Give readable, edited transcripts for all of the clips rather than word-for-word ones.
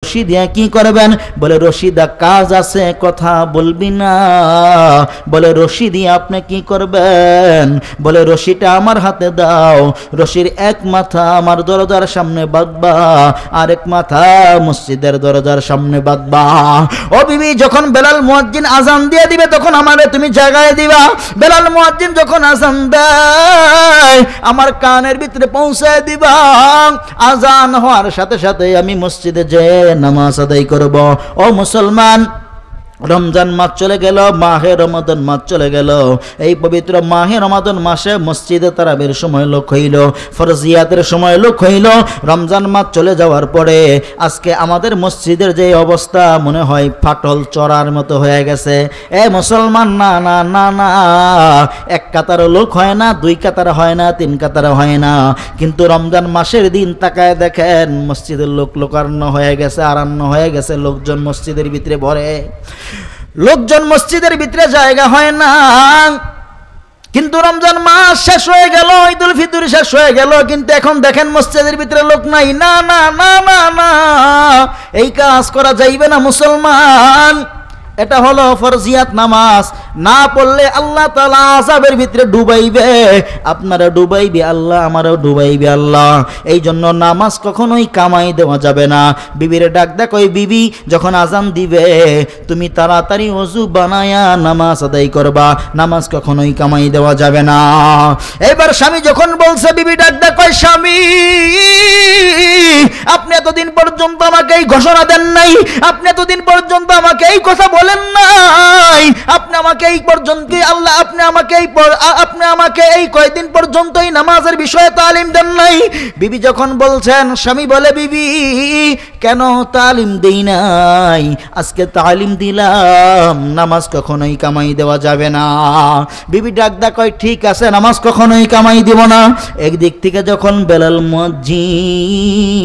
রশি দিয়ে কি করবেন? বলে রশি দা কাজ আছে, কথা বলবি না। বলে রশি দিয়ে আপনি কি করবেন? বলে রশিটা আমার হাতে দাও, রশির এক মাথা আমার দরজার সামনে বাঁধবা, আরেক মাথা মসজিদের দরজার সামনে বাঁধবা। ও বিবি, যখন বেলাল মুয়াজ্জিন আজান দিয়ে দিবে তখন আমারে তুমি জাগায় দিবা। বেলাল মুয়াজ্জিন যখন আজান দেয় আমার কানের ভিতরে পৌঁছায় দিবা। আজান হওয়ার সাথে সাথে আমি মসজিদে যেয়ে নামাজ আদায় করব। ও মুসলমান, রমজান মাস চলে গেল, মাহে রমাদান মাস চলে গেল। এই পবিত্র মাহে রমাদান মাসে মসজিদে তারাবির সময় লোক হইল, ফরজিয়াতের সময় লোক হইল। রমজান মাস চলে যাওয়ার পরে আজকে আমাদের মসজিদের যে অবস্থা, মনে হয় ফাটল চড়ার মতো হয়ে গেছে। এ মুসলমান, না না না না, এক কাতারও লোক হয় না, দুই কাতার হয় না, তিন কাতার হয় না। কিন্তু রমজান মাসের দিন তাকায় দেখেন মসজিদের লোক লোকারণ্য হয়ে গেছে, আরণ্য হয়ে গেছে। লোকজন মসজিদের ভিতরে ভরে, লোকজন মসজিদের ভিতরে জায়গা হয় না। কিন্তু রমজান মাস শেষ হয়ে গেল, ঈদুল ফিতর শেষ হয়ে গেল, কিন্তু এখন দেখেন মসজিদের ভিতরে লোক নাই। না না না না না, এই কাজ করা যাইবে না মুসলমান। এটা হলো ফরজিয়াত নামাজ, না পড়লে আল্লাহ তাআলা আযাবের ভিতরে ডুবাইবে। আপনারা ডুবাইবে আল্লাহ, আমারও ডুবাইবে আল্লাহ। এই জন্য নামাজ কখনোই কামাই দেওয়া যাবে না। বিবির ডাক দেখ, ওই বিবি যখন আজান দিবে তুমি তাড়াতাড়ি ওযু বানায়া নামাজ আদায় করবা, নামাজ কখনোই কামাই দেওয়া যাবে না। এবার স্বামী যখন বলছে, বিবি ডাক দেখ, ওই স্বামী আপনি এতদিন পর্যন্ত আমাকে এই ঘোষণা দেন নাই, আপনি এতদিন পর্যন্ত আমাকে এই কথা বলেন নাই, আপনি আমাকে এই পর্যন্ত আল্লাহ আপনি আমাকে এই কয়দিন পর্যন্তই নামাজের বিষয়ে তালিম দেন নাই। বিবি যখন বলছেন, স্বামী বলে, বিবি কেন তালিম দেই নাই? আজকে তালিম দিলাম, নামাজ কখনোই কামাই দেওয়া যাবে না। বিবি ডাক দা কয়, ঠিক আছে, নামাজ কখনোই কামাই দিব না। একদিক থেকে যখন বেলাল মুয়াজ্জিন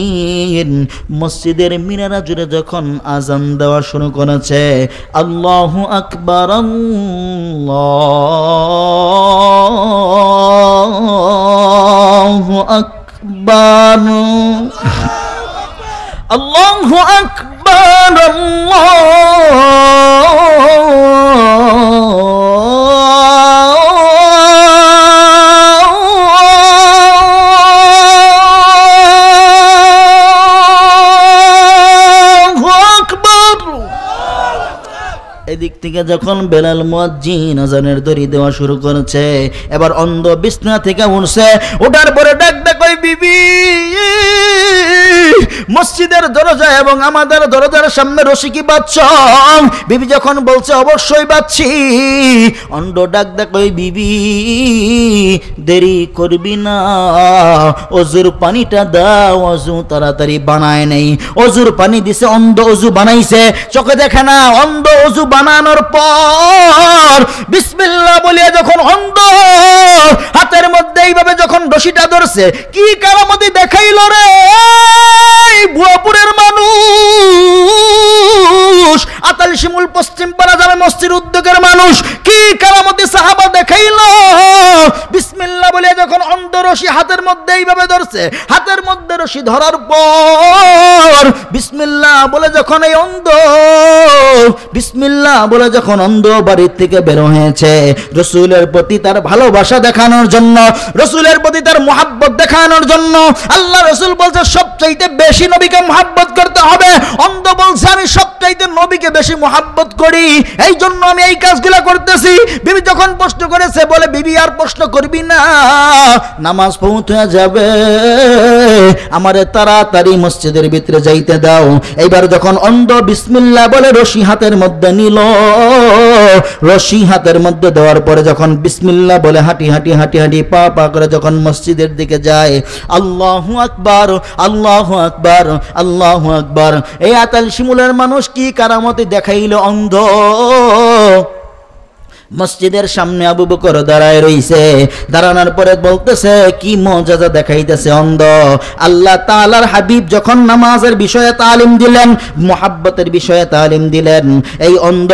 মসজিদের মিনারা জুড়ে যখন আজান দেওয়া শুরু করেছে, আল্লাহু আকবার, আল্লাহু আকবার, আল্লাহু আকবার, এদিক থেকে যখন বেলাল মুয়াজ্জিন আজানের দড়ি দেওয়া শুরু করেছে, এবার অন্ধ বিছনা থেকে উঠছে, ওঠার পরে ডাক ডাক, ওই বিবি মসজিদের দরজা এবং আমাদের দরজার সামনে রশি কি বাঁধছ? বিবি যখন বলছে অবশ্যই বাঁধছি, অন্ধ ডাক ডাক, ওই বিবি দেরি করবি না, অজুর পানিটা দাও, অজু তাড়াতাড়ি বানায় নেই। অজুর পানি দিছে, অন্ধ অজু বানাইছে, চোখে দেখে না। অন্ধ অজু বানানোর পর বিসমিল্লাহ বলিয়া যখন অন্ধ হাতের মধ্যে এইভাবে যখন রশিটা ধরছে, কি কারামতি দেখাইল রে ভুয়াপুরের মানুষ, আতাল শিমুল পশ্চিম পাড়া জামে মসজিদ উদ্যোগের মানুষ, কি কারামতি সাহাবা দেখাইল। বিসমিল্লাহ বলে যখন অন্ধ রশি হাতের মধ্যে এইভাবে ধরছে, হাতের মধ্যে রশি ধরার পর বিসমিল্লাহ বলে যখন এই অন্ধ বিসমিল্লাহ বলে যখন অন্ধ বাড়ির থেকে বের হয়েছে, রাসূলের প্রতি তার ভালোবাসা দেখানোর জন্য, রাসূলের প্রতি তার মুহাব্বত দেখানোর জন্য, আল্লাহ রাসূল বলছে সবচাইতে বেশি নবীকে মুহাব্বত করতে হবে। অন্ধ বলছে আমি সবচাইতে নবীকে বেশি মুহাব্বত করি, এই জন্য আমি এই কাজগুলো করতেছি। বিবি যখন প্রশ্ন করেছে, বলে বিবি আর প্রশ্ন করবি না, নামাজ পৌঁছ হয়ে যাবে, আমারে তাড়াতাড়ি মসজিদের ভিতরে যাইতে দাও। এইবার যখন অন্ধ বিসমিল্লাহ বলে রশি হাতের মধ্যে নিল, রশি হাতের মধ্যে দেওয়ার পরে যখন বিসমিল্লাহ বলে হাঁটি হাঁটি হাঁটি হাঁটি পা পা করে যখন মসজিদের দিকে যায়, আল্লাহু আকবার, আল্লাহু আকবার, আল্লাহু আকবার। এই আতাল শিমুলের মানুষ কি কারামতি দেখাইল অন্ধ। মসজিদের সামনে আবু বকর দাঁড়ায় রইছে, দাঁড়ানোর পরে বলতেছে কি মুআজিজা দেখাইতেছে অন্ধ। আল্লাহ তাআলার হাবিব যখন নামাজের বিষয়ে তালিম দিলেন, মুহাব্বতের বিষয়ে তালিম দিলেন, এই অন্ধ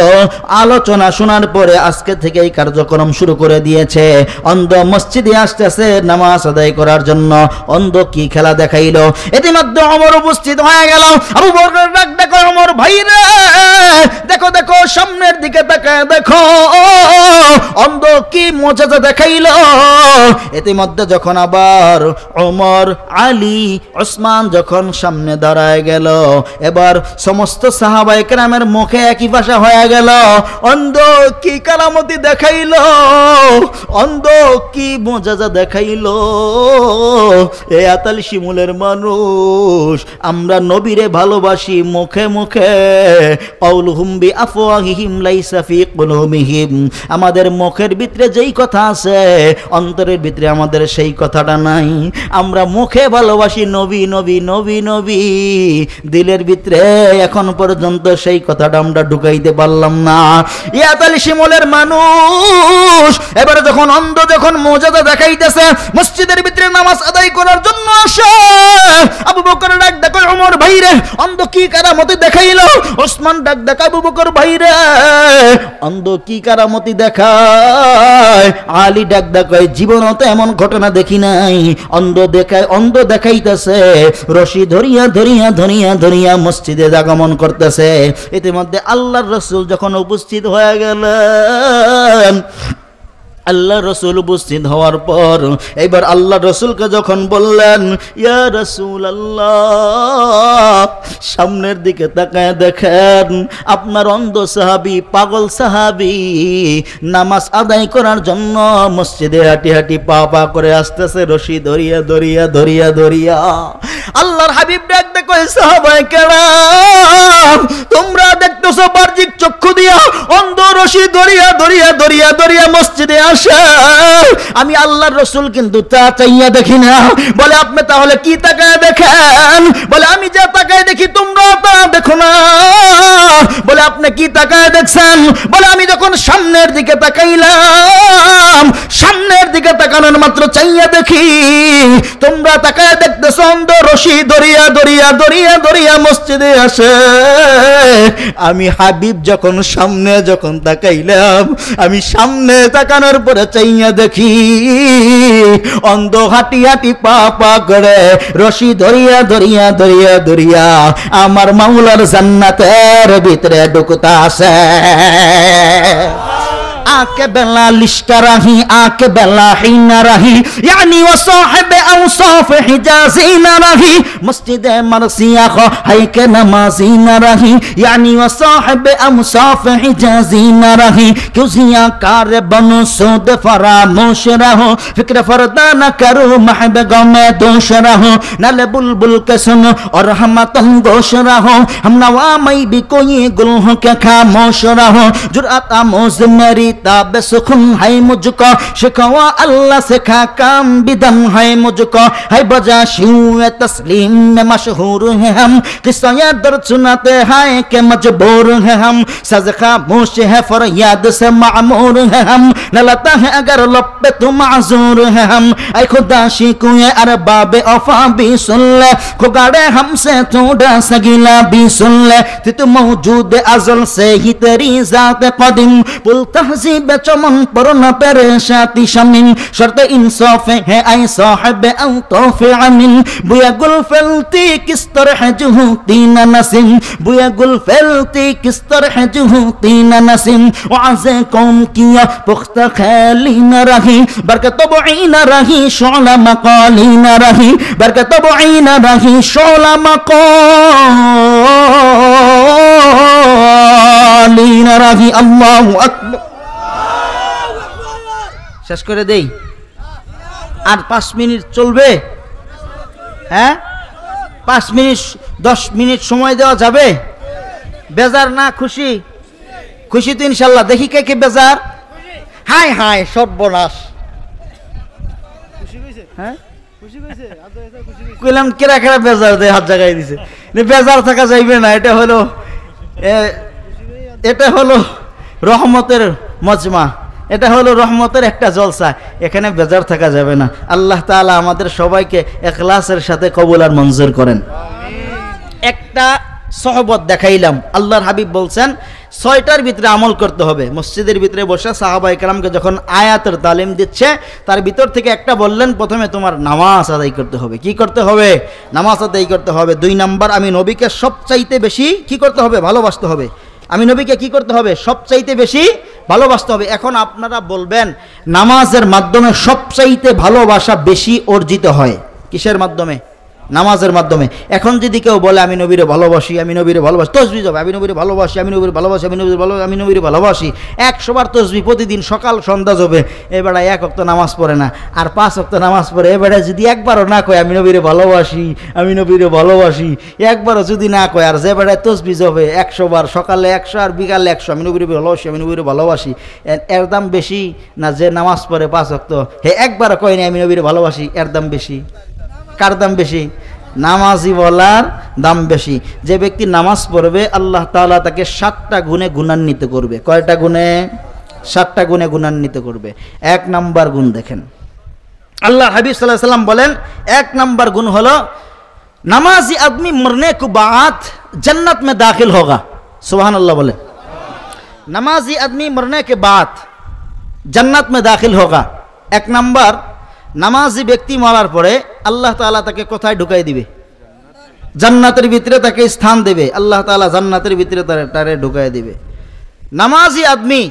আলোচনা শোনার পরে আজকে থেকে এই কার্যক্রম শুরু করে দিয়েছে। অন্ধ মসজিদে আসতেছে নামাজ আদায় করার জন্য। অন্ধ কি খেলা দেখাইলো, ইতিমধ্যে ওমর উপস্থিত হয়ে গেল। আবু বকর ডাক দেখো ওমর ভাই রে, দেখো দেখো সামনের দিকে তাকায় দেখো অন্ধ কি মুআজিজা দেখাইলো। ইতিমধ্যে যখন আবার ওমর, আলী, ওসমান যখন সামনে দাঁড়ায় গেল, এবার সমস্ত সাহাবায়ে কেরামের মুখে একই ভাষা হয়ে গেল, অন্ধ কি কারামতি দেখাইলো, অন্ধ কি মুআজিজা দেখাইলো। এ আতাল শিমুলের মানুষ, আমরা নবীরে ভালোবাসি মুখে মুখে, কাউলুহুম বিআফওয়াহিহিম লাইসা ফি কুলুবিহিম, আমাদের মুখের ভিতরে যেই কথা আছে অন্তরের ভিতরে আমাদের সেই কথাটা নাই। আমরা মুখে ভালোবাসি নবী নবী নবী নবী, দিলের ভিতরে এখন পর্যন্ত সেই কথাটা আমরা ঢুকাইতে পারলাম না। ইয়াতাল শিমুলের মানুষ এবারে যখন অন্ধ যখন মুআজিজা দেখাইতেছে, মসজিদের ভিতরে নামাজ আদায় করার জন্য আসে, আবু বকর ডাক দেখো ওমর ভাই রে, অন্ধ কি কারামতি দেখাইলো। ওসমান ডাক দেখো আবু বকর ভাই রে, অন্ধ কি কারামতি দেখায়। আলী ডাক দেখো জীবনে তো এমন ঘটনা দেখি নাই। অন্ধ দেখায়, অন্ধ দেখাইতেছে, রশি ধরিয়া ধরিয়া ধরিয়া ধরিয়া মসজিদে আগমন করতেছে। ইতিমধ্যে আল্লাহর রাসূল যখন উপস্থিত হয়ে গেলেন, আল্লাহ রসুল উপস্থিত হওয়ার পর এবার আল্লাহ রসুলকে যখন বললেন, ইয়া রাসূলুল্লাহ, সামনের দিকে তাকায় দেখেন আপনার অন্ধ সাহাবী, পাগল সাহাবী নামাজ আদায় করার জন্য মসজিদে হাঁটি হাঁটি পা পা করে আসতেছে, রশি ধরিয়া ধরিয়া ধরিয়া ধরিয়া। আল্লাহর হাবিব ডাক দেখো সাহাবায়ে কেরাম, তোমরা দেখতেছো বাহ্যিক চক্ষু দিয়া অন্ধ রশি ধরিয়া ধরিয়া ধরিয়া ধরিয়া মসজিদে আসে, আমি আল্লাহর রসুল কিন্তু তা চাইয়া দেখি না। বলে আপনি তাহলে কি তাকায় দেখেন? বলে আমি যা তাকায় দেখি তোমরা তা দেখো না। বলে আপনি কি তাকায় দেখছেন? বলে আমি যখন সামনের দিকে তাকাইলাম, সামনের দিকে তাকানোর মাত্র চাইয়া দেখি তোমরা তাকায় দেখতেছো অন্ধ রশি ধরিয়া ধরিয়া ধরিয়া ধরিয়া মসজিদে আসে। আমি হাবিব যখন সামনে যখন তাকাইলাম, আমি সামনে তাকানোর পরে চাইয়া দেখি অন্ধ হাঁটি হাঁটি পা পা করে রশি ধরিয়া ধরিয়া ধরিয়া ধরিয়া আমার মাওলার জান্নাতের ভিতরে ঢুকতা আছে। आके बेला लिश्का रही, आके बेला ही न रही, यानी वो साहिब औसाफ हिजाजी न रही, मस्जिद मरसिया खो है के नमाजी न रही, यानी वो साहिब औसाफ हिजाजी न रही। क्यों जिया कार बनो सूद फरामोश रहो, फिक्र फरदा न करो महब गम दोष रहो, नल बुलबुल के सुनो और हम तंगोश रहो, हम नवा मई भी कोई गुल हो के खामोश रहो, जुर्अत आमोज मेरी ताब सुखुन है मुझको, शिकवा अल्लाह से खा काम बिदम है मुझको, है बजा शिव तस्लीम में मशहूर है हम, किस्सा दर्द सुनाते हैं के मजबूर है हम, सज खामोश है फरियाद से मामूर है हम, न लता है अगर लब पे तो माजूर है हम, ऐ खुदा शिकुए अरबाब औफा भी सुन ले, खुगाड़े हमसे थोड़ा सगिला भी सुन ले, तू मौजूद अज़ल से ही तेरी ज़ात कदीम, पुल तहज़ीब चमन पर न परेशाती शमीन, शर्त इंसाफ है ऐ साहिब औताफ अमीन, बुया गुल फैलती किस तरह जुहूती न नसीम, बुया गुल फैलती किस तरह जुहूती न नसीम, वाज़े कौम किया पुख्ता ख्याली न रही, बरकत तबई न रही, शोला मकाली न रही, बरकत तबई न रही, शोला मकाली न रही। अल्लाहु अकबर। শেষ করে দেই, আর 5 মিনিট চলবে? হ্যাঁ, 5 মিনিট 10 মিনিট সময় দেওয়া যাবে? বেজার না খুশি? খুশি তো ইনশাল্লাহ। দেখি কে কে বেজার। হায় হায় সর্বনাশ। হ্যাঁ কইলাম কেরা কেরা বেজার দেয়, হাত জায়গায় দিছে। বেজার থাকা যাইবে না, এটা হলো রহমতের মজমা। এটা হলো রহমতের একটা জলসা, এখানে বেজার থাকা যাবে না। আল্লাহ তাআলা আমাদের সবাইকে ইখলাসের সাথে কবুল আর মঞ্জুর করেন। একটা সহবত দেখাইলাম, আল্লাহর হাবিব বলছেন 6টার ভিতরে আমল করতে হবে। মসজিদের ভিতরে বসে সাহাবায়ে কেরামকে যখন আয়াতের তালিম দিচ্ছে, তার ভিতর থেকে একটা বললেন, প্রথমে তোমার নামাজ আদায় করতে হবে। কি করতে হবে? নামাজ আদায় করতে হবে। 2 নাম্বার, আমি নবীকে সবচাইতে বেশি কি করতে হবে? ভালোবাসতে হবে। আমি নবীকে কি করতে হবে? সবচাইতে বেশি ভালোবাসতে হবে। এখন আপনারা বলবেন, নামাজের মাধ্যমে সবচাইতে ভালোবাসা বেশি অর্জিত হয় কিসের মাধ্যমে? নামাজের মাধ্যমে। এখন যদি কেউ বলে আমি নবীরে ভালোবাসি, আমি নবীরে ভালোবাসি, তসবিহ যাবে, আমি নবীরে ভালোবাসি, আমি নবীরে ভালোবাসি, আমি নবীরে ভালোবাসি, আমি নবীরে ভালোবাসি, 100 বার তসবিহ প্রতিদিন সকাল সন্ধ্যা যাবে, এবারে 1 ওয়াক্ত নামাজ পড়ে না, আর 5 ওয়াক্ত নামাজ পড়ে, এবারে যদি একবারও না কয় আমি নবীরে ভালোবাসি, আমি নবীরে ভালোবাসি, একবারও যদি না কয়, আর যে বেড়ায় তসবিহ যাবে 100 বার, সকালে 100 আর বিকালে 100, আমি নবীরে ভালোবাসি, আমি নবীরে ভালোবাসি, এর দাম বেশি না যে নামাজ পড়ে 5 ওয়াক্ত হে একবারও কয় না আমি নবীরে ভালোবাসি? এর দাম বেশি। কার দাম বেশি? নামাজি বলার দাম বেশি। যে ব্যক্তি নামাজ পড়বে, আল্লাহ তাআলা তাকে 7টা গুণে গুণান্বিত করবে। কয়টা গুণে? 7টা গুণে গুণান্বিত করবে। 1 নাম্বার গুণ দেখেন, আল্লাহ হাবিব সাল্লাল্লাহু আলাইহি সাল্লাম বলেন 1 নাম্বার গুণ হলো নামাজি আদমি মরনে के बाद जन्नत में दाखिल होगा। सुभान अल्लाह बोले, नमाजी आदमी मरने के बाद जन्नत में दाखिल होगा। 1 নাম্বার, নামাজি ব্যক্তি মরার পরে আল্লাহ তাআলা তাকে কোথায় ঢুকাই দিবে? জান্নাতের ভিতরে তাকে স্থান দেবে। আল্লাহ তাআলা জান্নাতের ভিতরে তারে ঢুকাই দিবে। নামাজি আদমি,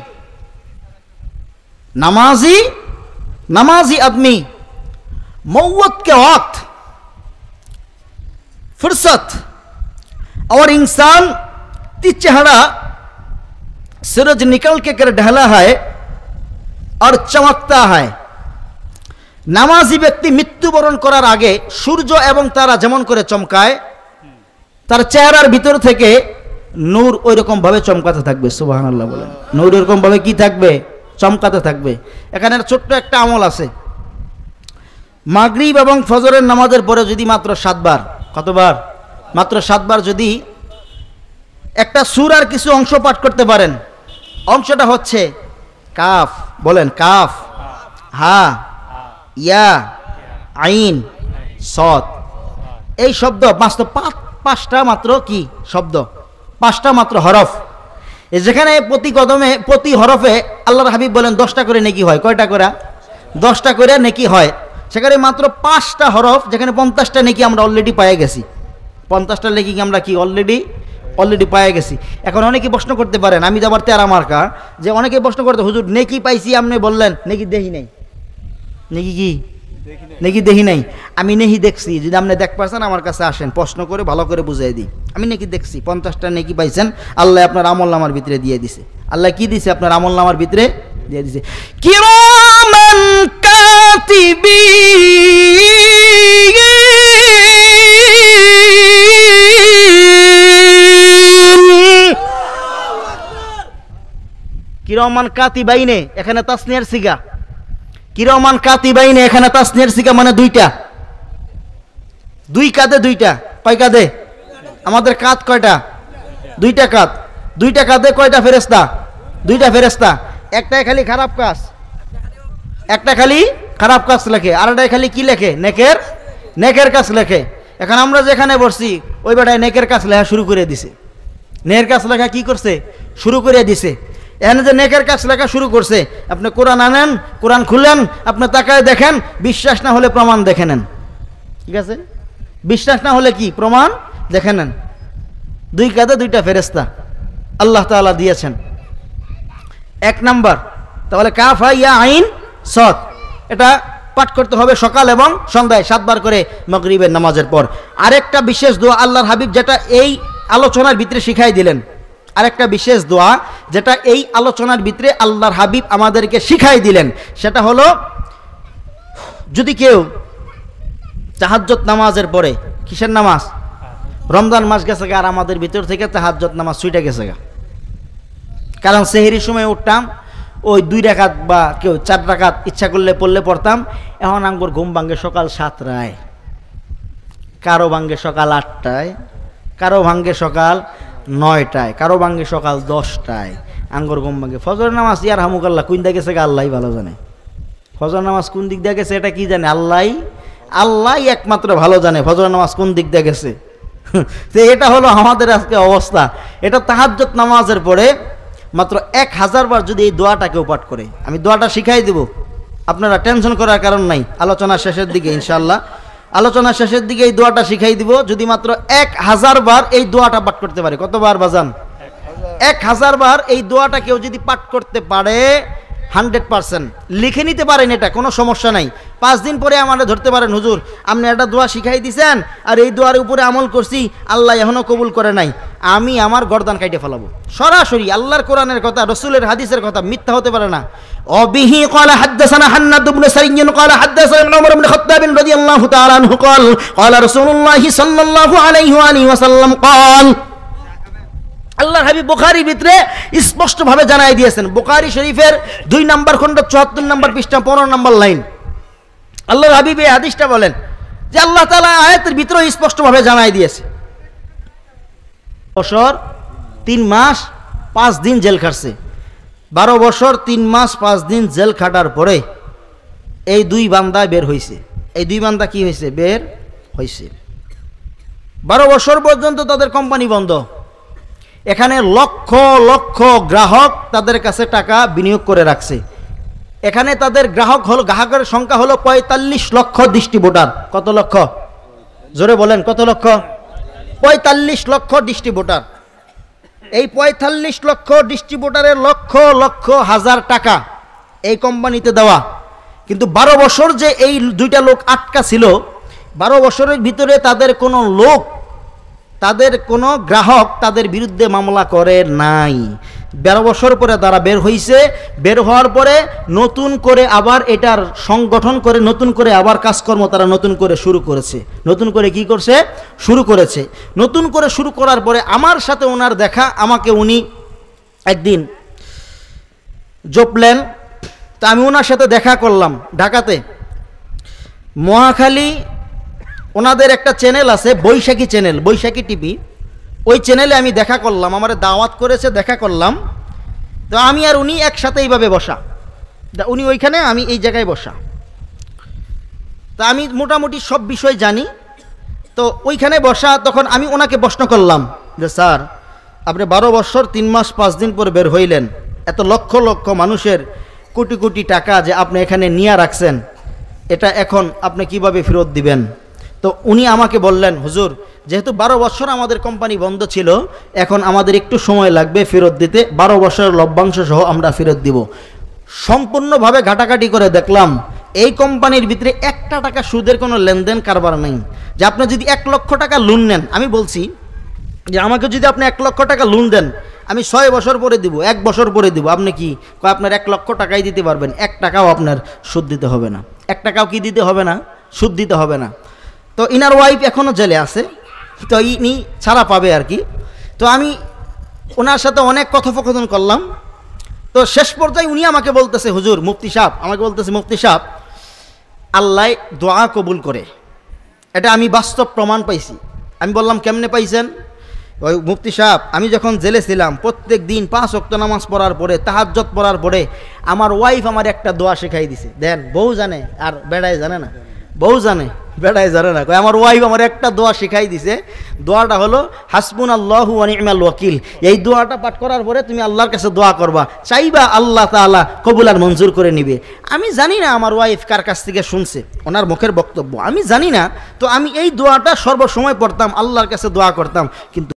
नामाजी आदमी मौत के वक्त फुर्सत और इंसान ती चेहरा सूरज निकल के कर ढला है और चमकता है। नामाजी व्यक्ति मृत्युबरण करार आगे सूर्य एवं तारा जेमन करे चमकाय, तार चेहरार भितर थेके नूर ओई रकम भावे चमकाते थाकबे। सुबहानाल्लाह बोलेन, नूर एरकम भावे कि थाकबे? चमकाते थाकबे। एखाने छोट्ट एकटा আমল আছে, মাগরিব এবং ফজরের নামাজের পরে যদি মাত্র 7 বার, কতবার? মাত্র 7 বার যদি একটা সূরার কিছু অংশ পাঠ করতে পারেন, অংশটা হচ্ছে কাফ, বলেন কাফ, হা, ইয়া, আইন, সদ, এই শব্দ পাঁচটা মাত্র কি শব্দ? 5টা মাত্র হরফ। যেখানে প্রতি কদমে প্রতি হরফে আল্লাহর হাবিব বলেন 10টা করে নেকি হয়। কয়টা করে? 10টা করে নেকি হয়। সেখানে মাত্র 5টা হরফ, যেখানে 50টা নেকি আমরা অলরেডি পেয়ে গেছি। 50টা নেকি আমরা কি অলরেডি পেয়ে গেছি। এখন অনেকে প্রশ্ন করতে পারেন, আমি যাবার তেরা মার্কা, যে অনেকে প্রশ্ন করতে, হুজুর নেকি পাইছি আপনি বললেন, নেকি দেখি নাই। নেকি কি? নেকি দেখি নাই। আমি নেকি দেখছি। যদি আপনি দেখ পারছেন আমার কাছে আসেন, প্রশ্ন করে ভালো করে বুঝাই দিই। আমি নেকি দেখছি, 50টা নেকি পাইছেন, আল্লাহ আপনার আমল নামার ভিতরে দিয়ে দিছে। আল্লাহ কি দিছে? আপনার আমল নামার ভিতরে দিয়ে দিছে। কিরামান কাতিবিন, কিরামান কাতিবাইনে, এখানে তাসনিয়ার সিগা। কিরামান কাতিবাইনে, এখানে তাসনিয়ার সিগা, মানে 2টা। 2 কাঁধে 2টা। কয় কাঁধে? আমাদের কাঁধ কয়টা? 2টা কাঁধ। 2টা কাঁধে কয়টা ফেরেশতা? 2টা ফেরেশতা। একটাই খালি খারাপ কাজ, একটা খালি খারাপ কাজ লেখে, আরেকটাই খালি কি লেখে? নেকের কাজ লেখে। এখন আমরা যেখানে বসছি ওই বেটায় নেকের কাজ লেখা শুরু করে দিছে। নেকের কাজ লেখা কি করছে? শুরু করে দিছে। এখানে যে নেকের কাজ লেখা শুরু করছে, আপনি কোরআন আনেন, কোরআন খুলেন, আপনি তাকায় দেখেন, বিশ্বাস না হলে প্রমাণ দেখে নেন। ঠিক আছে? বিশ্বাস না হলে কি? প্রমাণ দেখে নেন। 2 কাঁধে 2টা ফেরেশতা আল্লাহ তাআলা দিয়েছেন। 1 নাম্বার, তাহলে কাফ, ইয়া, আইন, সদ, এটা পাঠ করতে হবে সকাল এবং সন্ধ্যায় 7 বার করে মাগরিবের নামাজের পর। আরেকটা বিশেষ দোয়া আল্লাহর হাবিব যেটা এই আলোচনার ভিতরে শিখাই দিলেন, আরেকটা বিশেষ দোয়া যেটা এই আলোচনার ভিতরে আল্লাহর হাবিব আমাদেরকে শিখাই দিলেন, সেটা হলো যদি কেউ তাহাজ্জুদ নামাজের পরে, কিসের নামাজ? রমজান মাস গেছে আর আমাদের ভিতর থেকে তাহাজ্জুদ নামাজ ছুটে গেছে। কারণ সেহরির সময় উঠতাম, ওই 2 রাকাত বা কেউ 4 রাকাত ইচ্ছা করলে পড়লে পড়তাম। এখন আঙ্গুর ঘুম ভাঙ্গে সকাল 7টায়, কারো ভাঙ্গে সকাল 8টায়, কারো ভাঙ্গে সকাল 9টায়, কারো ভাঙ্গে সকাল 10টায়। আঙ্গর গম ভাঙে। ফজর নামাজ ইয়ার হামুকাল্লাহ কোন দিকে গেছে আল্লাহ ভালো জানে। ফজর নামাজ কোন দিক দিয়ে গেছে এটা কি জানে আল্লাহ একমাত্র ভালো জানে ফজর নামাজ কোন দিক দিয়ে গেছে। তো এটা হলো আমাদের আজকে অবস্থা। এটা তাহাজ্জুদ নামাজের পরে মাত্র 1000 বার যদি এই দোয়াটা কেউ পাঠ করে, আমি দোয়াটা শিখাই দেব, আপনারা টেনশন করার কারণ নাই। আলোচনার শেষের দিকে ইনশাআল্লাহ আলোচনার শেষের দিকে এই দোয়াটা শিখাই দিব। যদি মাত্র 1000 বার এই দোয়াটা পাঠ করতে পারে, কতবার বাজান? 1000 বার এই দোয়াটা কেউ যদি পাঠ করতে পারে 100% লিখে নিতে পারেন, এটা কোনো সমস্যা নাই। 5 দিন পরে আমাদের ধরতে পারেন, হুজুর আপনি একটা দোয়া শিখাই দিয়েছেন আর এই দোয়ার উপরে আমল করছি, আল্লাহ এখনো কবুল করে নাই, আমি আমার গর্দান কাইটে ফেলাবো। সরাসরি আল্লাহর কোরআনের কথা, রসুলের হাদিসের কথা, মিথ্যা হতে পারে না। অবিহি ক্বালা হাদাসানা হান্নাদ ইবনে সারিয়্য ক্বালা হাদাসানা উমর ইবনে খাত্তাব রাদিয়াল্লাহু তাআলা আনহু ক্বালা রাসূলুল্লাহ সাল্লাল্লাহু আলাইহি ওয়া আলিহি ওয়াসাল্লাম আল্লাহর হাবিব বুখারীর ভিতরে স্পষ্টভাবে জানাই দিয়েছেন, বুখারী শরীফের 2 নম্বর খণ্ড 74 নম্বর পৃষ্ঠা 15 নম্বর লাইন। আল্লাহর হাবিব এই হাদিসটা বলেন যে আল্লাহ তাআলা আয়াতের ভিতরে স্পষ্টভাবে জানাই দিয়েছে, বছর 3 মাস 5 দিন জেল খাটছে। 12 বছর 3 মাস 5 দিন জেল খাটার পরে এই 2 বান্দা বের হয়েছে। এই 2 বান্দা কি হয়েছে? বের হয়েছে। 12 বছর পর্যন্ত তাদের কোম্পানি বন্ধ। এখানে লক্ষ লক্ষ গ্রাহক তাদের কাছে টাকা বিনিয়োগ করে রাখছে। এখানে তাদের গ্রাহকের সংখ্যা হলো 45 লক্ষ ডিস্ট্রিবিউটার। কত লক্ষ? জোরে বলেন, কত লক্ষ? 45 লক্ষ ডিস্ট্রিবিউটার। এই 45 লক্ষ ডিস্ট্রিবিউটারের লক্ষ লক্ষ হাজার টাকা এই কোম্পানিতে দেওয়া। কিন্তু 12 বছর যে এই 2টা লোক আটকা ছিল, 12 বছরের ভিতরে তাদের কোনো লোক, তাদের কোনো গ্রাহক তাদের বিরুদ্ধে মামলা করে নাই। 12 বছর পরে তারা বের হয়েছে। বের হওয়ার পরে নতুন করে আবার এটার সংগঠন করে নতুন করে আবার কাজকর্ম তারা নতুন করে শুরু করেছে। নতুন করে কি করছে? শুরু করেছে। নতুন করে শুরু করার পরে আমার সাথে ওনার দেখা, আমাকে উনি একদিন জপলেন, তা আমি ওনার সাথে দেখা করলাম ঢাকাতে মহাখালী। ওনাদের একটা চ্যানেল আছে বৈশাখী চ্যানেল, বৈশাখী টিভি, ওই চ্যানেলে আমি দেখা করলাম, আমার দাওয়াত করেছে, দেখা করলাম। তো আমি আর উনি একসাথে এইভাবে বসা, উনি ওইখানে আমি এই জায়গায় বসা। তা আমি মোটামুটি সব বিষয় জানি। তো ওইখানে বসা, তখন আমি ওনাকে প্রশ্ন করলাম যে স্যার আপনি 12 বছর 3 মাস 5 দিন পরে বের হইলেন, এত লক্ষ লক্ষ মানুষের কোটি কোটি টাকা যে আপনি এখানে নিয়ে রাখছেন, এটা এখন আপনি কিভাবে ফেরত দিবেন? তো উনি আমাকে বললেন, হুজুর যেহেতু 12 বছর আমাদের কোম্পানি বন্ধ ছিল, এখন আমাদের একটু সময় লাগবে ফেরত দিতে, 12 বছরের লভ্যাংশ সহ আমরা ফেরত দিব। সম্পূর্ণভাবে ঘাটাঘাটি করে দেখলাম এই কোম্পানির ভিতরে 1 টাকা সুদের কোনো লেনদেন কারবার নেই। যে আপনি যদি 1 লক্ষ টাকা লোন নেন, আমি বলছি যে আমাকে যদি আপনি 1 লক্ষ টাকা লোন দেন, আমি 6 বছর পরে দিব, 1 বছর পরে দিব, আপনি কি আপনার 1 লক্ষ টাকাই দিতে পারবেন, 1 টাকাও আপনার সুদ দিতে হবে না, 1 টাকাও কি দিতে হবে না, সুদ দিতে হবে না। তো ইনার ওয়াইফ এখনও জেলে আছে, তো ইনি ছাড়া পাবে আর কি। তো আমি ওনার সাথে অনেক কথোপকথন করলাম। তো শেষ পর্যায়ে উনি আমাকে বলতেছে, হুজুর মুফতি সাহেব আমাকে বলতেছে, মুফতি সাহেব আল্লাহ দোয়া কবুল করে, এটা আমি বাস্তব প্রমাণ পাইছি। আমি বললাম কেমনে পাইছেন? ওই মুফতি সাহেব আমি যখন জেলে ছিলাম প্রত্যেক দিন 5 ওয়াক্ত নামাজ পড়ার পরে, তাহাজ্জুদ পড়ার পরে আমার ওয়াইফ আমার একটা দোয়া শেখাই দিছে। দেন বউ জানে আর বেড়ায় জানে না, বউ জানে বেড়ায় জানে না। আমার ওয়াইফ আমার একটা দোয়া শিখাই দিছে। দোয়াটা হলো হাসবুনাল্লাহু ওয়া নি'মাল ওয়াকিল। এই দোয়াটা পাঠ করার পরে তুমি আল্লাহর কাছে দোয়া করবা, চাইবা আল্লাহ তাআলা কবুল আর মঞ্জুর করে নিবে। আমি জানি না আমার ওয়াইফ কার কাছ থেকে শুনছে, ওনার মুখের বক্তব্য আমি জানি না। তো আমি এই দোয়াটা সর্বসময় পড়তাম, আল্লাহর কাছে দোয়া করতাম। কিন্তু